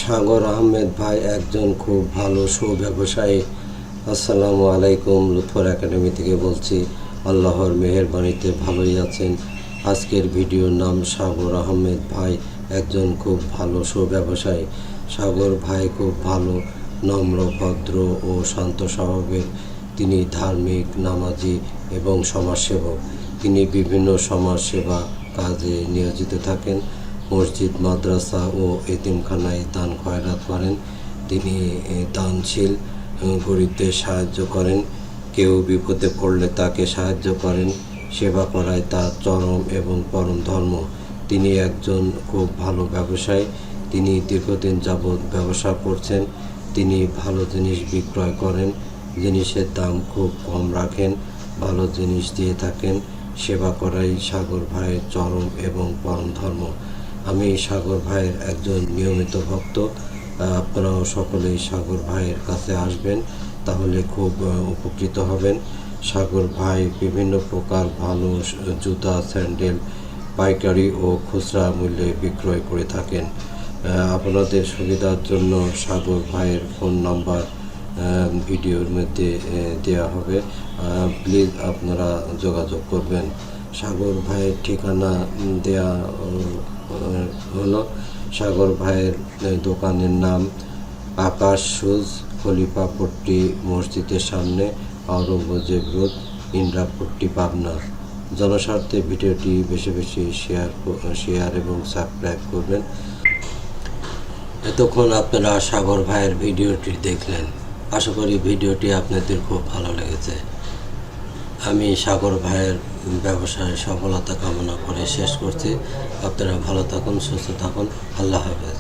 সাগর আহমেদ ভাই একজন খুব ভালো ব্যবসায়ী। আসসালামু আলাইকুম, লুৎফর একাডেমি থেকে বলছি। আল্লাহর মেহেরবানিতে ভালোই আছেন। আজকের ভিডিওর নাম সাগর আহমেদ ভাই একজন খুব ভালো ব্যবসায়ী। সাগর ভাই খুব ভালো, নম্র, ভদ্র ও শান্ত স্বভাবের। তিনি ধার্মিক, নামাজি এবং সমাজসেবক। তিনি বিভিন্ন সমাজসেবা কাজে নিয়োজিত থাকেন। মসজিদ, মাদ্রাসা ও এতিমখানায় দান খয়রাত করেন। তিনি দানশীল, গরিবদের সাহায্য করেন। কেউ বিপদে পড়লে তাকে সাহায্য করেন। সেবা করাই তার চরম এবং পরম ধর্ম। তিনি একজন খুব ভালো ব্যবসায়ী। তিনি দীর্ঘদিন যাবৎ ব্যবসা করছেন। তিনি ভালো জিনিস বিক্রয় করেন, জিনিসের দাম খুব কম রাখেন, ভালো জিনিস দিয়ে থাকেন। সেবা করাই সাগর ভাইয়ের চরম এবং পরম ধর্ম। আমি সাগর ভাইয়ের একজন নিয়মিত ভক্ত। আপনারাও সকলেই সাগর ভাইয়ের কাছে আসবেন, তাহলে খুব উপকৃত হবেন। সাগর ভাই বিভিন্ন প্রকার ভালো জুতা, স্যান্ডেল পাইকারি ও খুচরা মূল্যে বিক্রয় করে থাকেন। আপনাদের সুবিধার জন্য সাগর ভাইয়ের ফোন নাম্বার ভিডিওর মধ্যে দেওয়া হবে। প্লিজ আপনারা যোগাযোগ করবেন। সাগর ভাইয়ের ঠিকানা দেয়া হলো, সাগর ভাইয়ের দোকানের নাম আকাশ শুজ, খলিফাপট্টি মসজিদের সামনে, আওরঙ্গজেব রোড, ইন্দ্রাপট্টি, পাবনা। জনস্বার্থে ভিডিওটি বেশি বেশি শেয়ার এবং সাবস্ক্রাইব করবেন। এতক্ষণ আপনারা সাগর ভাইয়ের ভিডিওটি দেখলেন। আশা করি ভিডিওটি আপনাদের খুব ভালো লেগেছে। আমি সাগর ভাইয়ের ব্যবসায় সফলতা কামনা করে শেষ করছি। আপনারা ভালো থাকুন, সুস্থ থাকুন। আল্লাহ হাফেজ।